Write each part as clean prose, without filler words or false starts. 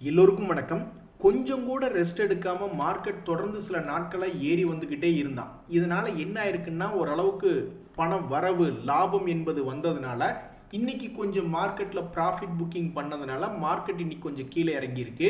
எல்லோருக்கும் வணக்கம். கொஞ்சம் கூட ரெஸ்ட் எடுக்காம மார்க்கெட் தொடர்ந்து சில நாட்களாக ஏறி வந்துக்கிட்டே இருந்தான். இதனால என்ன ஆயிருக்குன்னா ஓரளவுக்கு பண வரவு லாபம் என்பது வந்ததுனால இன்னைக்கு கொஞ்சம் மார்க்கெட்டில் ப்ராஃபிட் புக்கிங் பண்ணதுனால மார்க்கெட் இன்னைக்கு கொஞ்சம் கீழே இறங்கியிருக்கு.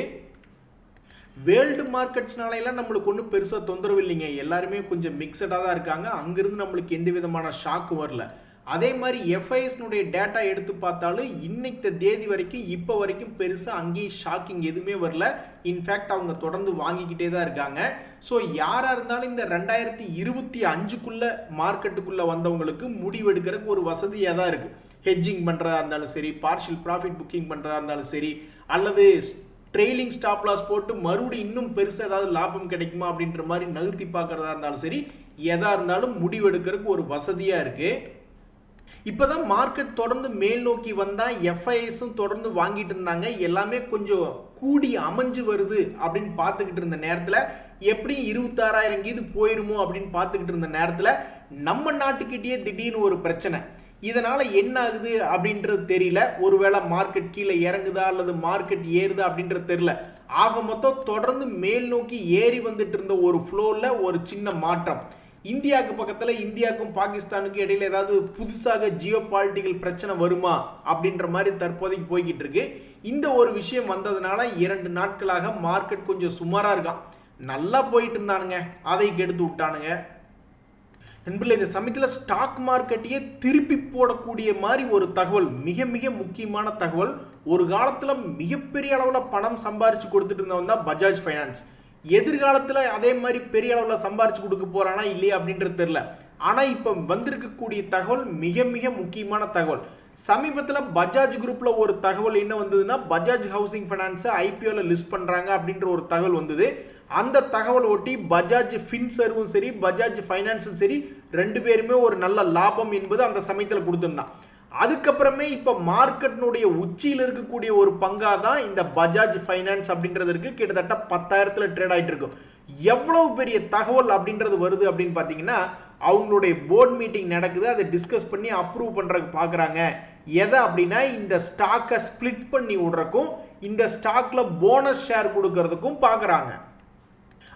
வேர்ல்டு மார்க்கெட்ஸ்னால எல்லாம் நம்மளுக்கு ஒன்றும் பெருசாக தொந்தரவு இல்லைங்க. எல்லாருமே கொஞ்சம் மிக்சடாக தான் இருக்காங்க. அங்கிருந்து நம்மளுக்கு எந்த விதமான ஷாக்கும் வரல. அதே மாதிரி எஃப்ஐஎஸ்னுடைய டேட்டா எடுத்து பார்த்தாலும் இன்னைக்கு தேதி வரைக்கும் இப்போ வரைக்கும் பெருசாக அங்கேயும் ஷாக்கிங் எதுவுமே வரல. இன்ஃபேக்ட் அவங்க தொடர்ந்து வாங்கிக்கிட்டே தான் இருக்காங்க. ஸோ யாராக இருந்தாலும் இந்த 2025 மார்க்கெட்டுக்குள்ளே வந்தவங்களுக்கு முடிவெடுக்கிறதுக்கு ஒரு வசதியாக தான் இருக்குது. ஹெட்ஜிங் பண்ணுறதா இருந்தாலும் சரி, பார்ஷியல் ப்ராஃபிட் புக்கிங் பண்ணுறதா இருந்தாலும் சரி, அல்லது ட்ரெயிலிங் ஸ்டாப் லாஸ் போட்டு மறுபடியும் இன்னும் பெருசாக ஏதாவது லாபம் கிடைக்குமா அப்படின்ற மாதிரி நகர்த்தி பார்க்குறதா இருந்தாலும் சரி, எதாக இருந்தாலும் முடிவெடுக்கிறதுக்கு ஒரு வசதியாக இருக்குது. இப்போதான் மார்க்கெட் தொடர்ந்து மேல் நோக்கி வந்தால் எஃப்ஐஎஸும் தொடர்ந்து வாங்கிட்டு இருந்தாங்க. எல்லாமே கொஞ்சம் கூடி அமைஞ்சு வருது அப்படின்னு பார்த்துக்கிட்டு இருந்த நேரத்தில் எப்படியும் 26,000 இது போயிருமோ அப்படின்னு பார்த்துக்கிட்டு இருந்த நேரத்தில் நம்ம நாட்டுக்கிட்டேயே திடீர்னு ஒரு பிரச்சனை. இதனால் என்ன ஆகுது அப்படின்றது தெரியல. ஒருவேளை மார்க்கெட் கீழே இறங்குதா அல்லது மார்க்கெட் ஏறுதா அப்படின்றது தெரியல. ஆக மொத்தம் தொடர்ந்து மேல் நோக்கி ஏறி வந்துட்டு இருந்த ஒரு ஃப்ளோவில் ஒரு சின்ன மாற்றம். இந்தியாவுக்கு பக்கத்தில் இந்தியாவுக்கும் பாகிஸ்தானுக்கும் இடையில ஏதாவது புதுசாக ஜியோ பாலிட்டிக்கல் பிரச்சனை வருமா அப்படின்ற மாதிரி தற்போதைக்கு போய்கிட்டு இருக்கு. இந்த ஒரு விஷயம் வந்ததுனால 2 நாட்களாக மார்க்கெட் கொஞ்சம் சுமாராக இருக்கான். நல்லா போயிட்டு இருந்தானுங்க, அதை கெடுத்து விட்டானுங்க. நண்பர்களே, இந்த சமயத்தில் ஸ்டாக் மார்க்கெட்டையே திருப்பி போடக்கூடிய மாதிரி ஒரு தகவல், மிக மிக முக்கியமான தகவல். ஒரு காலத்தில் மிகப்பெரிய அளவில் பணம் சம்பாரிச்சு கொடுத்துட்டு இருந்தவன் தான் பஜாஜ் ஃபைனான்ஸ். எதிர்காலத்தில் அதே மாதிரி பெரிய அளவில் சம்பாரிச்சு கொடுக்க போறானா இல்லையா அப்படின்றது தெரியல. ஆனால் இப்போ வந்திருக்கக்கூடிய தகவல் மிக மிக முக்கியமான தகவல். சமீபத்தில் பஜாஜ் குரூப்பில் ஒரு தகவல் என்ன வந்ததுன்னா, பஜாஜ் ஹவுசிங் ஃபைனான்ஸை ஐபிஓவில் லிஸ்ட் பண்ணுறாங்க அப்படின்ற ஒரு தகவல் வந்தது. அந்த தகவல் ஒட்டி பஜாஜ் ஃபின்சர்வும் சரி, பஜாஜ் ஃபைனான்ஸும் சரி, 2 பேருமே ஒரு நல்ல லாபம் என்பது அந்த சமயத்தில் கொடுத்துருந்தான். அதுக்கப்புறமே இப்போ மார்க்கெட்னுடைய உச்சியில் இருக்கக்கூடிய ஒரு பங்காக தான் இந்த பஜாஜ் ஃபைனான்ஸ் அப்படின்றது இருக்குது. கிட்டத்தட்ட 10,000 ட்ரேட் ஆகிட்டு இருக்கும். எவ்வளவு பெரிய தகவல் அப்படின்றது வருது அப்படின்னு பார்த்தீங்கன்னா, அவங்களுடைய போர்ட் மீட்டிங் நடக்குது. அதை டிஸ்கஸ் பண்ணி அப்ரூவ் பண்ணுறதுக்கு பார்க்குறாங்க. எதை அப்படின்னா, இந்த ஸ்டாக்கை ஸ்பிளிட் பண்ணி விடுறதுக்கும் இந்த ஸ்டாக்ல போனஸ் ஷேர் கொடுக்கறதுக்கும் பார்க்குறாங்க.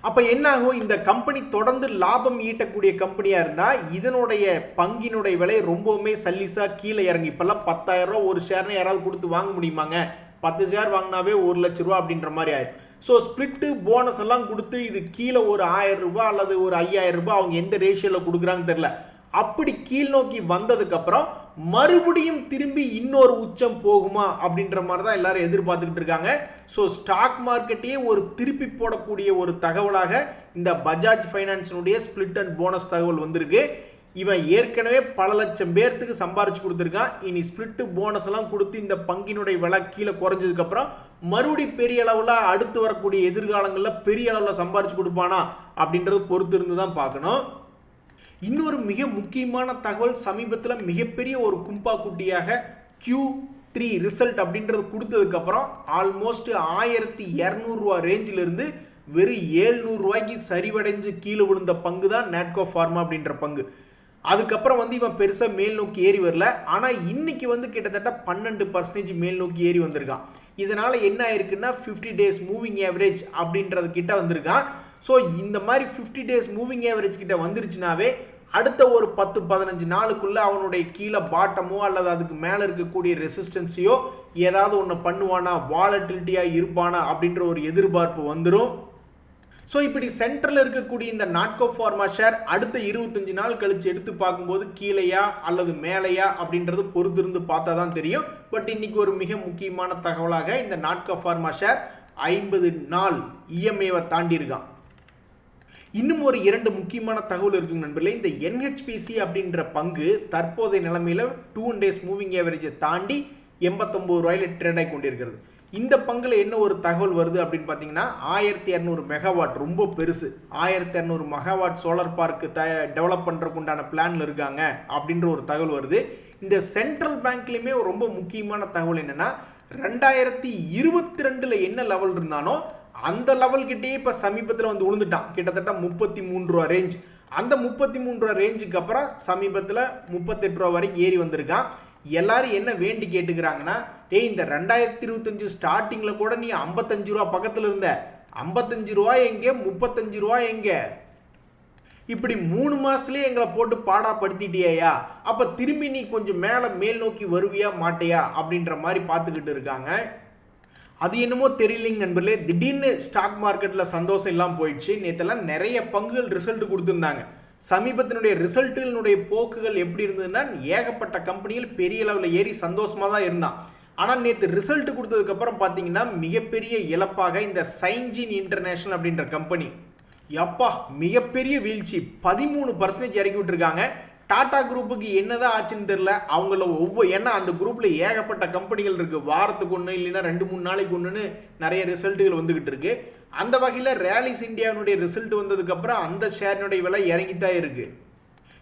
அப்போ என்ன ஆகும், இந்த கம்பெனி தொடர்ந்து லாபம் ஈட்டக்கூடிய கம்பெனியாக இருந்தால் இதனுடைய பங்கினுடைய விலை ரொம்பவுமே சல்லிஸாக கீழே இறங்கி. இப்போல்லாம் 10,000 ரூபா ஒரு ஷேர்னு யாராவது கொடுத்து வாங்க முடியுமாங்க? 10 ஷேர் வாங்கினாவே 1 லட்ச ரூபா அப்படின்ற மாதிரி ஆயிடும். ஸோ ஸ்பிளிட்டு போனஸ் எல்லாம் கொடுத்து இது கீழே ஒரு 1000 ரூபாய் அல்லது ஒரு 5000 ரூபாய் அவங்க எந்த ரேஷியோவில் கொடுக்குறாங்கன்னு தெரியல. அப்படி கீழ் நோக்கி வந்ததுக்கப்புறம் மறுபடியும் திரும்பி இன்னொரு உச்சம் போகுமா அப்படின்ற மாதிரி தான் எல்லாரும் எதிர்பார்த்துக்கிட்டு இருக்காங்க. ஸோ ஸ்டாக் மார்க்கெட்டையே ஒரு திருப்பி போடக்கூடிய ஒரு தகவலாக இந்த பஜாஜ் ஃபைனான்ஸினுடைய ஸ்பிளிட் அண்ட் போனஸ் தகவல் வந்திருக்கு. இவன் ஏற்கனவே பல லட்சம் பேர்த்துக்கு சம்பாரிச்சு கொடுத்துருக்கான். இனி ஸ்பிளிட்டு போனஸ் எல்லாம் கொடுத்து இந்த பங்கினுடைய விலை கீழே குறைஞ்சதுக்கப்புறம் மறுபடியும் பெரிய அளவில் அடுத்து வரக்கூடிய எதிர்காலங்களில் பெரிய அளவில் சம்பாரிச்சு கொடுப்பானா அப்படின்றது பொறுத்து இருந்து தான் பார்க்கணும். இன்னொரு மிக முக்கியமான தகவல், சமீபத்தில் மிகப்பெரிய ஒரு கும்பா குட்டியாக Q3 ரிசல்ட் அப்படின்றது கொடுத்ததுக்கப்புறம் ஆல்மோஸ்ட் 1200 ரூபா ரேஞ்சிலிருந்து வெறும் 700 ரூபாய்க்கு சரிவடைஞ்சு கீழே விழுந்த பங்கு தான் நாட்கோ ஃபார்மா அப்படின்ற பங்கு. அதுக்கப்புறம் இவன் பெருசாக மேல் நோக்கி ஏறி வரல. ஆனால் இன்னைக்கு கிட்டத்தட்ட 12% மேல் நோக்கி ஏறி வந்திருக்கான். இதனால் என்ன ஆயிருக்குன்னா 50 டேஸ் மூவிங் ஆவரேஜ் அப்படின்றது கிட்ட வந்திருக்கான். ஸோ இந்த மாதிரி 50 டேஸ் மூவிங் ஆவரேஜ் கிட்ட வந்துருச்சுனாவே அடுத்த ஒரு 10-15 நாளுக்குள்ள அவனுடைய கீழே பாட்டமோ அல்லது அதுக்கு மேலே இருக்கக்கூடிய ரெசிஸ்டன்ஸையோ ஏதாவது ஒன்று பண்ணுவானா, வாலட்டிலிட்டியாக இருப்பானா அப்படின்ற ஒரு எதிர்பார்ப்பு வந்துடும். ஸோ இப்படி சென்ட்ரல் இருக்கக்கூடிய இந்த நாட்கோ ஃபார்மா ஷேர் அடுத்த 25 நாள் கழிச்சு எடுத்து பார்க்கும்போது கீழையா அல்லது மேலையா அப்படின்றது பொறுத்திருந்து பார்த்தா தான் தெரியும். பட் இன்னைக்கு ஒரு மிக முக்கியமான தகவலாக இந்த நாட்கோ ஃபார்மா ஷேர் 50 நாள் இஎம்ஏவை தாண்டி இருக்கான். இன்னும் ஒரு 2 முக்கியமான தகவல் இருக்குங்க நண்பர்களே. இந்த NHPC அப்படின்ற பங்கு தற்போதைய நிலைமையில 2 டேஸ் மூவிங் ஆவரேஜை தாண்டி 89 ரூபாயில ட்ரேட் ஆகி கொண்டிருக்கிறது. இந்த பங்குல என்ன ஒரு தகவல் வருது அப்படின்னு பார்த்தீங்கன்னா, 1200 மெகாவாட், ரொம்ப பெருசு, 1200 மெகாவாட் சோலார் பார்க் டெவலப் பண்ணுறதுக்கு உண்டான பிளான்ல இருக்காங்க அப்படின்ற ஒரு தகவல் வருது. இந்த சென்ட்ரல் பேங்க்லையுமே ரொம்ப முக்கியமான தகவல் என்னன்னா, 2022 என்ன லெவல் இருந்தானோ அந்த லெவல் கிட்டேயே இப்போ சமீபத்தில் விழுந்துட்டான். கிட்டத்தட்ட 33 ரூபா ரேஞ்ச். அந்த 33 ரூபா ரேஞ்சுக்கு அப்புறம் சமீபத்தில் 38 ரூபா வரைக்கும் ஏறி வந்திருக்கான். எல்லாரும் என்ன வேண்டி கேட்டுக்கிறாங்கன்னா, டேய் இந்த 2025 ஸ்டார்டிங்கில் கூட நீ 55 ரூபா பக்கத்தில் இருந்த, 55 ரூபா எங்கே, 35 ரூபா எங்கே, இப்படி 3 மாசத்துலயே எங்களை போட்டு பாடாப்படுத்திட்டியா, அப்ப திரும்பி நீ கொஞ்சம் மேல் நோக்கி வருவியா மாட்டியா அப்படின்ற மாதிரி பார்த்துக்கிட்டு இருக்காங்க. அது என்னமோ தெரியலைங்க நண்பர்களே, திடீர்னு ஸ்டாக் மார்க்கெட்டில் சந்தோஷம் இல்லாமல் போயிடுச்சு. நேற்றெல்லாம் நிறைய பங்குகள் ரிசல்ட் கொடுத்துருந்தாங்க. சமீபத்தினுடைய ரிசல்ட்டுகளுடைய போக்குகள் எப்படி இருந்ததுன்னா, ஏகப்பட்ட கம்பெனிகள் பெரிய லெவலில் ஏறி சந்தோஷமாக தான் இருந்தான். ஆனால் நேற்று ரிசல்ட் கொடுத்ததுக்கப்புறம் பார்த்தீங்கன்னா மிகப்பெரிய இழப்பாக இந்த சைன்ஜின் இன்டர்நேஷனல் அப்படின்ற கம்பெனி எப்பா மிகப்பெரிய வீழ்ச்சி 13% இறக்கி விட்டுருக்காங்க. டாடா குரூப்புக்கு என்னதான் ஆச்சுன்னு தெரியல. அவங்கள ஏன்னா அந்த குரூப்ல ஏகப்பட்ட கம்பெனிகள் இருக்கு, வாரத்துக்கு ஒன்று இல்லைன்னா 2-3 நாளைக்கு ஒன்றுன்னு நிறைய ரிசல்ட்டுகள் வந்துகிட்டு இருக்கு. அந்த வகையில் ரேலிஸ் இந்தியாவுடைய ரிசல்ட் வந்ததுக்கு அப்புறம் அந்த ஷேரினுடைய விலை இறங்கித்தான் இருக்கு.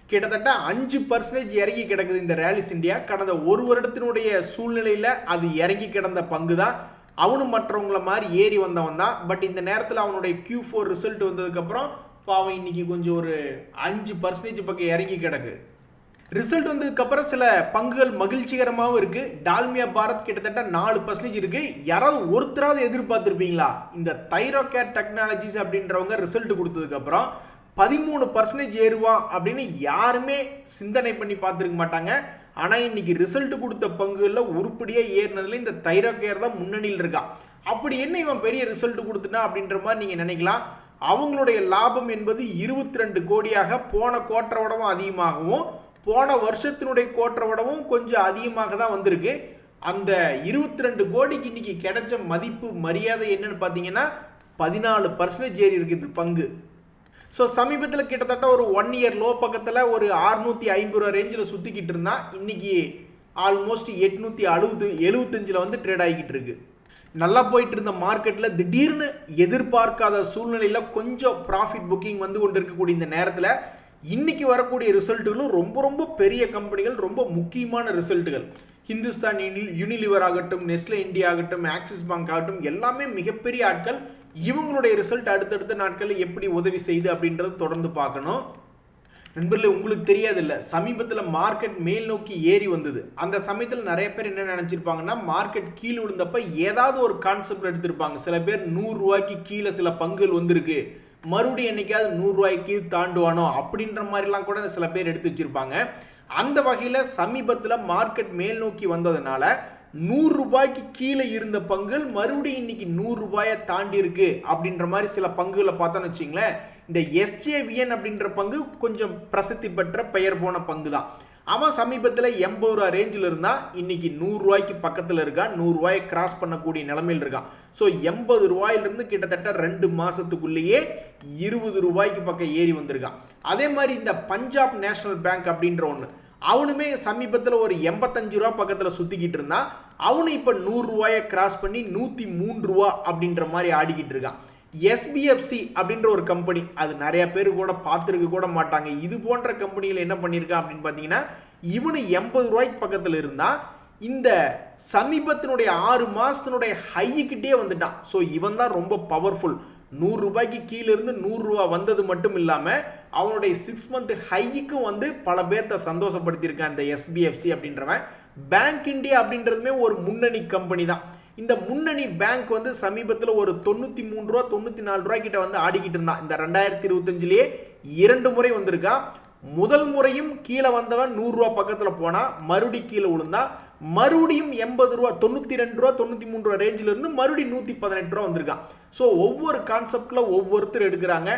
கிட்டத்தட்ட 5% இறங்கி கிடக்குது இந்த ரேலிஸ் இந்தியா. கடந்த ஒரு வருடத்தினுடைய சூழ்நிலையில அது இறங்கி கிடந்த பங்கு தான். அவனும் மற்றவங்கள மாதிரி ஏறி வந்தவன் தான். பட் இந்த நேரத்தில் அவனுடைய Q4 ரிசல்ட் வந்ததுக்கப்புறம் அவன் இன்னைக்கு கொஞ்சம் ஒரு 5% பக்கம் இறங்கி கிடக்கு. ரிசல்ட் வந்ததுக்கப்புறம் சில பங்குகள் மகிழ்ச்சிகரமாகவும் இருக்கு. டால்மியா பாரத் கிட்டத்தட்ட 4% இருக்கு. யாராவது ஒருத்தராவது எதிர்பார்த்துருப்பீங்களா இந்த தைரோகேர் டெக்னாலஜிஸ் அப்படின்றவங்க ரிசல்ட் கொடுத்ததுக்கப்புறம் 13% ஏறுவான் அப்படின்னு யாருமே சிந்தனை பண்ணி பார்த்துருக்க மாட்டாங்க. ஆனால் இன்னைக்கு ரிசல்ட் கொடுத்த பங்குகளில் உருப்படியாக ஏறினதுல இந்த தைரோகேர் தான் முன்னணியில் இருக்கான். அப்படி என்ன இவன் பெரிய ரிசல்ட் கொடுத்துனா அப்படின்ற மாதிரி நீங்கள் நினைக்கலாம். அவங்களுடைய லாபம் என்பது 22 கோடியாக போன குவார்ட்டரை விடவும் அதிகமாகவும் போன வருஷத்தினுடைய குவார்ட்டரை விடவும் கொஞ்சம் அதிகமாக தான் வந்திருக்கு. அந்த 22 கோடிக்கு இன்னைக்கு கிடைச்ச மதிப்பு மரியாதை என்னன்னு பார்த்தீங்கன்னா 14% ஏறி இருக்குது பங்கு. ஸோ சமீபத்தில் கிட்டத்தட்ட ஒரு 1 இயர் லோ பக்கத்தில் ஒரு 650 ரூபா ரேஞ்சில் சுற்றிக்கிட்டு இருந்தால் இன்னைக்கு ஆல்மோஸ்ட் 875 வந்து ட்ரேட் ஆகிக்கிட்டு இருக்கு. நல்லா போயிட்டு இருந்த மார்க்கெட்டில் திடீர்னு எதிர்பார்க்காத சூழ்நிலையில் கொஞ்சம் ப்ராஃபிட் புக்கிங் வந்து கொண்டு இருக்கக்கூடிய இந்த நேரத்தில் இன்னைக்கு வரக்கூடிய ரிசல்ட்டுகளும் ரொம்ப ரொம்ப பெரிய கம்பெனிகள், ரொம்ப முக்கியமான ரிசல்ட்டுகள். ஹிந்துஸ்தான் யூனிலிவர் ஆகட்டும், நெஸ்லே இந்தியா ஆகட்டும், ஆக்சிஸ் பேங்க் ஆகட்டும், எல்லாமே மிகப்பெரிய ஆட்கள். இவங்களுடைய ரிசல்ட் அடுத்தடுத்த நாட்களில் எப்படி உதவி செய்யுது அப்படின்றது தொடர்ந்து பார்க்கணும். நண்பர்களே, உங்களுக்கு தெரியாது இல்லை, சமீபத்தில் மார்க்கெட் மேல் நோக்கி ஏறி வந்தது. அந்த சமயத்தில் நிறைய பேர் என்ன நினைச்சிருப்பாங்கன்னா, மார்க்கெட் கீழே விழுந்தப்ப ஏதாவது ஒரு கான்செப்ட் எடுத்திருப்பாங்க. சில பேர் 100 ரூபாய்க்கு கீழே சில பங்குகள் வந்திருக்கு, மறுபடியும் என்னைக்காவது 100 ரூபாய்க்கு தாண்டுவானோ அப்படின்ற மாதிரிலாம் கூட சில பேர் எடுத்து வச்சிருப்பாங்க. அந்த வகையில் சமீபத்தில் மார்க்கெட் மேல் நோக்கி வந்ததுனால 100 ரூபாய்க்கு கீழே இருந்த பங்குகள் மறுபடியும் இன்னைக்கு 100 ரூபாயை தாண்டி இருக்கு அப்படின்ற மாதிரி சில பங்குகளை பார்த்தோன்னு வச்சிங்களேன். இந்த SJVN அப்படின்ற பங்கு கொஞ்சம் பிரசித்தி பெற்ற பெயர் போன பங்கு தான். அவன் சமீபத்தில் 80 ரூபா ரேஞ்சில் இருந்தால் இன்னைக்கு 100 ரூபாய்க்கு பக்கத்தில் இருக்கான், 100 ரூபாயை கிராஸ் பண்ணக்கூடிய நிலைமையில் இருக்கான். ஸோ 80 ரூபாயிலிருந்து கிட்டத்தட்ட 2 மாதத்துக்குள்ளேயே 20 ரூபாய்க்கு பக்கம் ஏறி வந்திருக்கான். அதே மாதிரி இந்த பஞ்சாப் நேஷனல் பேங்க் அப்படின்ற ஒன்று, அவனுமே சமீபத்தில் ஒரு 85 ரூபா பக்கத்தில் சுற்றிக்கிட்டு இருந்தான். அவனு இப்போ 100 ரூபாயை கிராஸ் பண்ணி 103 ரூபா அப்படின்ற மாதிரி ஆடிக்கிட்டு இருக்கான். SBFC அப்படின்ற ஒரு கம்பெனி, அது நிறைய பேர் கூட பார்த்துருக்க கூட மாட்டாங்க. இது போன்ற கம்பெனிகள் என்ன பண்ணியிருக்கான் அப்படின்னு பார்த்தீங்கன்னா, இவனு 80 ரூபாய்க்கு பக்கத்தில் இருந்தால் இந்த சமீபத்தினுடைய 6 மாதத்தினுடைய ஹைக்கிட்டே வந்துட்டான். ஸோ இவன் தான் ரொம்ப பவர்ஃபுல். 100 ரூபாய்க்கு கீழே இருந்து 100 ரூபா வந்தது மட்டும் இல்லாமல் அவனுடைய 6 மந்த் ஹைக்கும் வந்து பல பேர்த்த சந்தோஷப்படுத்தியிருக்கான் இந்த SBFC அப்படின்றவன். பேங்க் இந்தியா அப்படின்றதுமே ஒரு முன்னணி கம்பெனி தான். இந்த முன்னணி பேங்க் வந்து சமீபத்தில் ஒரு 93 ரூபா 94 ரூபாய் கிட்ட வந்து ஆடிக்கிட்டு இருந்தான். இந்த 2025லேயே 2 முறை வந்திருக்கான். முதல் முறையும் கீழே வந்தவன் 100 ரூபா பக்கத்தில் போனா, மறுபடியும் கீழே விழுந்தா, மறுபடியும் 80 ரூபா 92 ரூபா 93 ரூபா ரேஞ்சில் இருந்து மறுபடியும் 118 ரூபா வந்திருக்கான். ஸோ ஒவ்வொரு கான்செப்ட்ல ஒவ்வொருத்தர் எடுக்கிறாங்க.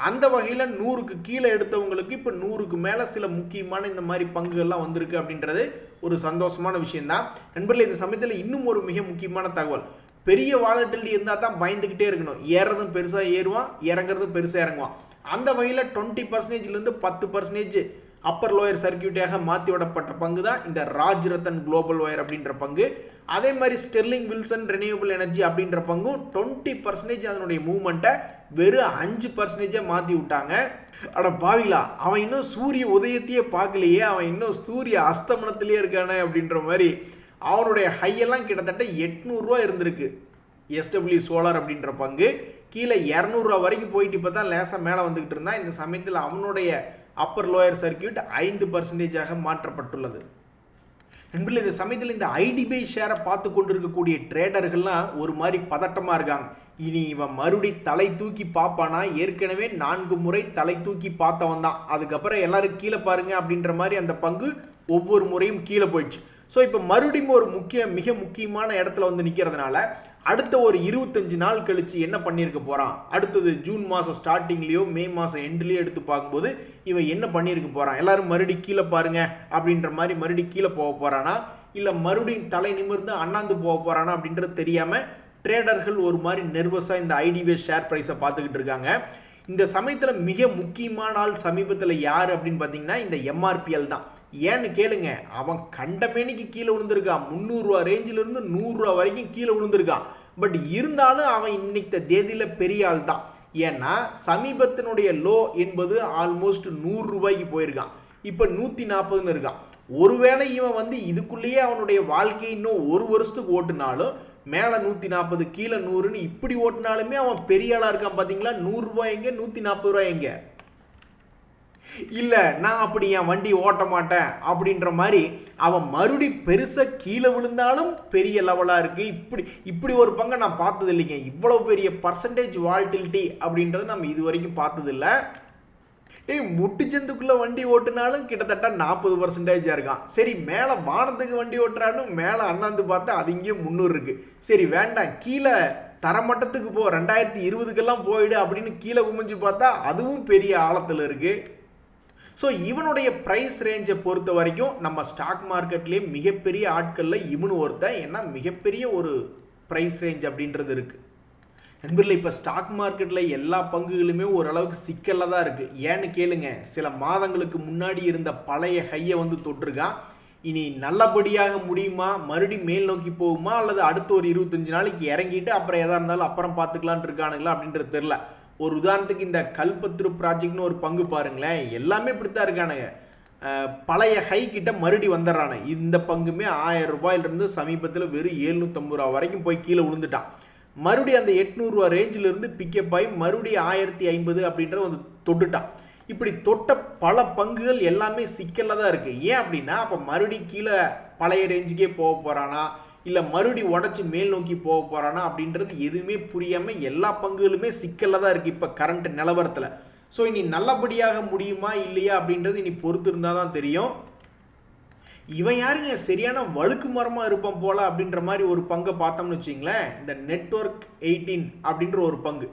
அந்த வகையில் 100க்கு கீழே எடுத்தவங்களுக்கு இப்போ 100க்கு மேலே சில முக்கியமான இந்த மாதிரி பங்குகள்லாம் வந்திருக்கு அப்படின்றது ஒரு சந்தோஷமான விஷயம்தான். நண்பர்களே, இந்த சமயத்தில் இன்னும் ஒரு மிக முக்கியமான தகவல், பெரிய வாலட்டிலிட்டி இருந்தால் தான் பயந்துக்கிட்டே இருக்கணும். ஏறதும் பெருசாக ஏறுவான், இறங்குறதும் பெருசாக இறங்குவான். அந்த வகையில் 20%லேருந்து 10% அப்பர் லோயர் சர்க்கியூட்டாக மாற்றி விடப்பட்ட பங்கு தான் இந்த ராஜ் ரத்தன் குளோபல் ஒயர் அப்படின்ற பங்கு. அதே மாதிரி ஸ்டெர்லிங் வில்சன் ரெனியூவபிள் எனர்ஜி அப்படின்ற பங்கும் 20% அதனுடைய மூவ்மெண்ட்டை வெறும் 5% மாற்றி விட்டாங்க. அட பாவிலா, அவன் இன்னும் சூரிய உதயத்தையே பார்க்கலையே, அவன் இன்னும் சூரிய அஸ்தமனத்திலேயே இருக்கானே அப்படின்ற மாதிரி அவனுடைய ஹையெல்லாம் கிட்டத்தட்ட 800 ரூபா இருந்திருக்கு. SW சோலார் அப்படின்ற பங்கு கீழே 200 ரூபா வரைக்கும் போயிட்டு இப்போ தான் லேசாக மேலே வந்துக்கிட்டு இருந்தான். இந்த சமயத்தில் அவனுடைய அப்பர் லோயர் சர்க்கியூட் 5%ஆக மாற்றப்பட்டுள்ளது. நண்பர்களே, இந்த சமயத்தில் இந்த ஐடிபிஐ ஷேரை பார்த்து கொண்டிருக்கக்கூடிய ட்ரேடர்கள்லாம் ஒரு மாதிரி பதட்டமாக இருக்காங்க. இனி இவன் மறுபடி தலை தூக்கி பார்ப்பானா? ஏற்கனவே 4 முறை தலை தூக்கி பார்த்தவன் தான், அதுக்கப்புறம் எல்லாரும் கீழே பாருங்க அப்படின்ற மாதிரி அந்த பங்கு ஒவ்வொரு முறையும் கீழே போயிடுச்சு. ஸோ இப்போ மறுபடியும் ஒரு மிக முக்கியமான இடத்துல வந்து நிற்கிறதுனால அடுத்த ஒரு 25 நாள் கழிச்சு என்ன பண்ணியிருக்க போகிறான், அடுத்தது ஜூன் மாதம் ஸ்டார்டிங்லேயோ மே மாதம் எண்ட்லேயோ எடுத்து பார்க்கும்போது இவன் என்ன பண்ணியிருக்க போகிறான், எல்லாரும் மறுபடியும் கீழே பாருங்க அப்படின்ற மாதிரி மறுபடியும் கீழே போக போகிறானா, இல்லை மறுபடியும் தலை நிமிர்ந்து அண்ணாந்து போக போகிறானா அப்படின்றது தெரியாமல் ட்ரேடர்கள் ஒரு மாதிரி நெர்வஸாக இந்த ஐடிபிஐ ஷேர் ப்ரைஸை பார்த்துக்கிட்டு இருக்காங்க. இந்த சமயத்தில் மிக முக்கியமான ஆள் சமீபத்தில் யார் அப்படின்னு பார்த்தீங்கன்னா இந்த எம்ஆர்பிஎல் தான். ஏன்னு கேளுங்க, அவன் கண்டமேனிக்கு கீழே விழுந்திருக்கான். 300 ரூபா ரேஞ்சிலிருந்து 100 ரூபா வரைக்கும் கீழே விழுந்திருக்கான். பட் இருந்தாலும் அவன் இன்னைக்கு தேதியில் பெரிய ஆள் தான். ஏன்னா சமீபத்தினுடைய லோ என்பது ஆல்மோஸ்ட் 100 ரூபாய்க்கு போயிருக்கான். இப்போ 140ன்னு இருக்கான். ஒருவேளை இவன் வந்து இதுக்குள்ளேயே அவனுடைய வாழ்க்கை இன்னும் ஒரு வருஷத்துக்கு ஓட்டுனாலும் மேலே 140 கீழே 100ன்னு இப்படி ஓட்டினாலுமே அவன் பெரிய ஆளாக இருக்கான். பார்த்தீங்களா, 100 ரூபாய் எங்கே, 140 ரூபாய் எங்கே? இல்லை நான் அப்படி என் வண்டி ஓட்ட மாட்டேன் அப்படின்ற மாதிரி அவன் மறுபடி பெருசாக கீழே விழுந்தாலும் பெரிய லெவலாக இருக்குது. இப்படி ஒரு பங்கை நான் பார்த்தது இல்லைங்க. இவ்வளோ பெரிய பர்சன்டேஜ் வால்டிலிட்டி அப்படின்றது நம்ம இது வரைக்கும் பார்த்ததில்லை. முட்டுச்சந்துக்குள்ளே வண்டி ஓட்டுனாலும் கிட்டத்தட்ட 40% இருக்கான். சரி, மேலே வானத்துக்கு வண்டி ஓட்டுறாலும் மேலே அண்ணாந்து பார்த்தா அது இங்கேயும் 300 இருக்கு. சரி வேண்டாம், கீழே தரமட்டத்துக்கு போ, 2020க்கெல்லாம் போயிடு அப்படின்னு கீழே குமிஞ்சு பார்த்தா அதுவும் பெரிய ஆழத்தில் இருக்கு. ஸோ இவனுடைய ப்ரைஸ் ரேஞ்சை பொறுத்த வரைக்கும் நம்ம ஸ்டாக் மார்க்கெட்லேயே மிகப்பெரிய ஆட்களில் இவனு ஒருத்தன். ஏன்னா மிகப்பெரிய ஒரு ப்ரைஸ் ரேஞ்ச் அப்படின்றது இருக்குது. நண்பர்களே, இப்போ ஸ்டாக் மார்க்கெட்டில் எல்லா பங்குகளுமே ஓரளவுக்கு சிக்கலில் தான் இருக்குது. ஏன்னு கேளுங்க, சில மாதங்களுக்கு முன்னாடி இருந்த பழைய ஹையை வந்து தொட்டிருக்கான். இனி நல்லபடியாக முடியுமா, மறுபடியும் மேல் நோக்கி போகுமா, அல்லது அடுத்த ஒரு 25 நாளைக்கு இறங்கிட்டு அப்புறம் எதாக இருந்தாலும் அப்புறம் பார்த்துக்கலான் இருக்கானுங்களா அப்படின்றது தெரில. ஒரு உதாரணத்துக்கு இந்த கல்பத்ரு ப்ராஜெக்ட்னு ஒரு பங்கு பாருங்களேன், எல்லாமே இப்படித்தான் இருக்கானுங்க. பழைய ஹை கிட்ட மறுபடி வந்துடுறானு. இந்த பங்குமே 1000 ரூபாயிலிருந்து சமீபத்தில் வெறும் 750 ரூபா வரைக்கும் போய் கீழே விழுந்துட்டான். மறுபடியும் அந்த 800 ரூபா ரேஞ்சிலிருந்து பிக்கப் ஆகி மறுபடியும் 1050 அப்படின்றத வந்து தொட்டுட்டான். இப்படி தொட்ட பல பங்குகள் எல்லாமே சிக்கலில் தான் இருக்குது. ஏன் அப்படின்னா அப்போ மறுபடியும் கீழே பழைய ரேஞ்சுக்கே போக போகிறானா, இல்லை மறுபடியும் உடச்சி மேல் நோக்கி போக போகிறானா அப்படின்றது எதுவுமே புரியாமல் எல்லா பங்குகளுமே சிக்கலில் தான் இருக்குது இப்போ கரண்ட் நிலவரத்தில். ஸோ இனி நல்லபடியாக முடியுமா இல்லையா அப்படின்றது இனி பொறுத்து இருந்தால் தான் தெரியும். இவன் யாருங்க சரியான வழுக்கு மரமாக இருப்பான் போல அப்படின்ற மாதிரி ஒரு பங்கை பார்த்தோம்னு வச்சிங்களேன், இந்த நெட்வொர்க் 18 அப்படின்ற ஒரு பங்கு.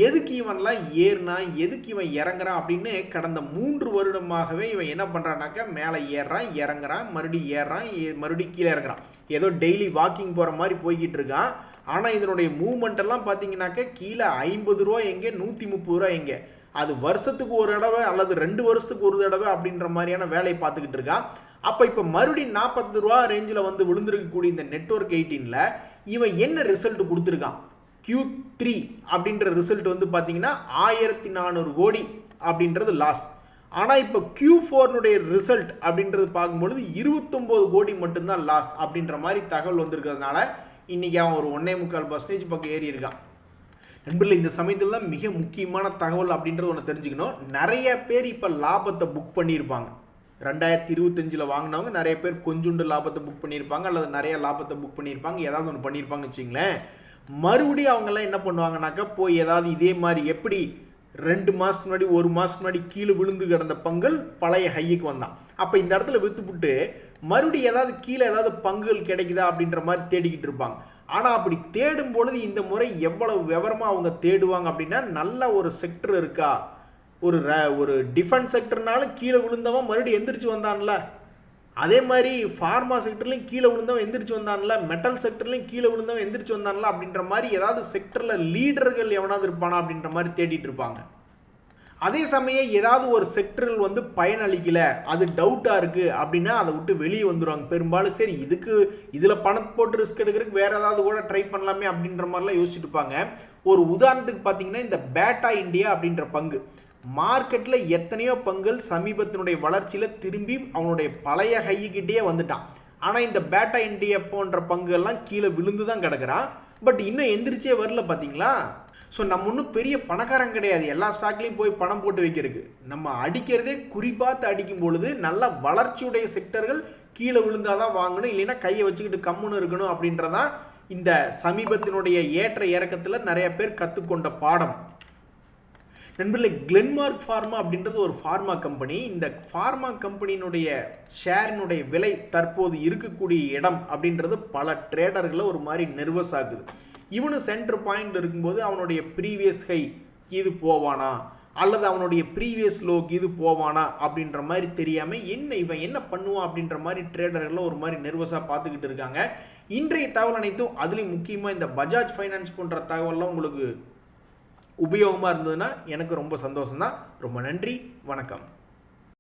எதுக்கு இவன்லாம் ஏறுனா, எதுக்கு இவன் இறங்குறான் அப்படின்னு கடந்த 3 வருடமாகவே இவன் என்ன பண்ணுறான்னாக்கா மேலே ஏறுறான், இறங்குறான், மறுபடியும் ஏறுறான், மறுபடியும் கீழே இறங்குறான். ஏதோ டெய்லி வாக்கிங் போகிற மாதிரி போய்கிட்டு இருக்கான். ஆனால் இதனுடைய மூவ்மெண்ட் எல்லாம் பார்த்தீங்கன்னாக்கா கீழே 50 ரூபா எங்கே, 130 ரூபா எங்கே, அது வருஷத்துக்கு ஒரு தடவை அல்லது 2 வருஷத்துக்கு ஒரு தடவை அப்படின்ற மாதிரியான வேலையை பார்த்துக்கிட்டு இருக்கான். அப்போ இப்போ மறுபடியும் 40 ரூபா ரேஞ்சில் வந்து விழுந்திருக்கக்கூடிய இந்த நெட்வொர்க் 18ல் இவன் என்ன ரிசல்ட் கொடுத்துருக்கான், Q3 அப்படின்ற ரிசல்ட் வந்து பார்த்தீங்கன்னா 1400 கோடி அப்படின்றது லாஸ். ஆனால் இப்போ Q4னுடைய ரிசல்ட் அப்படின்றது பார்க்கும்பொழுது 29 கோடி மட்டும்தான் லாஸ் அப்படின்ற மாதிரி தகவல் வந்திருக்கிறதுனால இன்னைக்கு அவன் ஒரு 1.25% பக்கம் ஏறி இருக்கான். நண்பர்கள், இந்த சமயத்தில் தான் மிக முக்கியமான தகவல் அப்படின்றது ஒன்று தெரிஞ்சுக்கணும். நிறைய பேர் இப்போ லாபத்தை புக் பண்ணியிருப்பாங்க. 2025 வாங்கினவங்க நிறைய பேர் கொஞ்சோண்டு லாபத்தை புக் பண்ணியிருப்பாங்க, அல்லது நிறைய லாபத்தை புக் பண்ணியிருப்பாங்க, ஏதாவது ஒன்று பண்ணியிருப்பாங்கன்னு வச்சிங்களேன். மறுபடியும் அவங்கெல்லாம் என்ன பண்ணுவாங்கனாக்கா போய் ஏதாவது இதே மாதிரி எப்படி 2 மாதத்துக்கு முன்னாடி 1 மாதத்துக்கு முன்னாடி கீழே விழுந்து கிடந்த பங்குகள் பழைய ஹைக்கு வந்தான். அப்போ இந்த இடத்துல விற்றுப்புட்டு மறுபடியும் ஏதாவது கீழே ஏதாவது பங்குகள் கிடைக்குதா அப்படின்ற மாதிரி தேடிக்கிட்டு இருப்பாங்க. ஆனால் அப்படி தேடும் பொழுது இந்த முறை எவ்வளவு விவரமாக அவங்க தேடுவாங்க அப்படின்னா, நல்ல ஒரு செக்டர் இருக்கா, ஒரு டிஃபென்ஸ் செக்டர்னாலும் கீழே விழுந்தவன் மறுபடியும் எந்திரிச்சு வந்தான்ல, அதே மாதிரி ஃபார்மா செக்டர்லையும் கீழே விழுந்தவன் எந்திரிச்சு வந்தான்ல, மெட்டல் செக்டர்லையும் கீழே விழுந்தவன் எந்திரிச்சு வந்தான்ல அப்படின்ற மாதிரி ஏதாவது செக்டரில் லீடர்கள் எவனாவது இருப்பானா அப்படின்ற மாதிரி தேடிட்டு இருப்பாங்க. அதே சமயம் ஏதாவது ஒரு செக்டர்கள் வந்து பயனளிக்கல, அது டவுட்டாக இருக்குது அப்படின்னா அதை விட்டு வெளியே வந்துடுவாங்க பெரும்பாலும். சரி, இதில் பணத்தை போட்டு ரிஸ்க் எடுக்கிறதுக்கு வேறு ஏதாவது கூட ட்ரை பண்ணலாமே அப்படின்ற மாதிரிலாம் யோசிச்சுட்டு இருப்பாங்க. ஒரு உதாரணத்துக்கு பார்த்தீங்கன்னா இந்த பேட்டா இந்தியா அப்படின்ற பங்கு மார்க்கெட்டில் எத்தனையோ பங்குகள் சமீபத்தினுடைய வளர்ச்சியில் திரும்பி அவனுடைய பழைய ஹைக்கிட்டே வந்துட்டான். ஆனால் இந்த பேட்டா இந்தியா போன்ற பங்குகள்லாம் கீழே விழுந்து தான் கிடக்குறான். பட் இன்னும் எந்திரிச்சே வரல பார்த்தீங்களா. ஸோ நம்ம ஒன்றும் பெரிய பணக்காரன் கிடையாது எல்லா ஸ்டாக்லையும் போய் பணம் போட்டு வைக்கிறதுக்கு. நம்ம அடிக்கிறதே குறிப்பாத்து அடிக்கும் பொழுது நல்ல வளர்ச்சியுடைய செக்டர்கள் கீழே விழுந்தாதான் வாங்கணும், இல்லைன்னா கையை வச்சுக்கிட்டு கம்முன்னு இருக்கணும் அப்படின்றதான் இந்த சமீபத்தினுடைய ஏற்ற இறக்கத்தில் நிறைய பேர் கற்றுக்கொண்ட பாடம். நண்பர்களே, கிளென்மார்க் ஃபார்மா அப்படின்றது ஒரு ஃபார்மா கம்பெனி. இந்த ஃபார்மா கம்பெனியினுடைய ஷேரினுடைய விலை தற்போது இருக்கக்கூடிய இடம் அப்படின்றது பல ட்ரேடர்களை ஒரு மாதிரி நெர்வஸ் ஆகுது. இவனு சென்டர் பாயிண்ட் இருக்கும்போது அவனுடைய ப்ரீவியஸ் ஹை இது போவானா அல்லது அவனுடைய ப்ரீவியஸ் லோக்கு இது போவானா அப்படின்ற மாதிரி தெரியாமல் இவன் என்ன பண்ணுவான் அப்படின்ற மாதிரி ட்ரேடர்களை ஒரு மாதிரி நெர்வஸாக பார்த்துக்கிட்டு இருக்காங்க. இன்றைய தகவல் அனைத்தும் அதுலேயும் முக்கியமாக இந்த பஜாஜ் ஃபைனான்ஸ் போன்ற தகவல்லாம் உங்களுக்கு உபயோகமாக இருந்ததுன்னா எனக்கு ரொம்ப சந்தோஷம் தான். ரொம்ப நன்றி, வணக்கம்.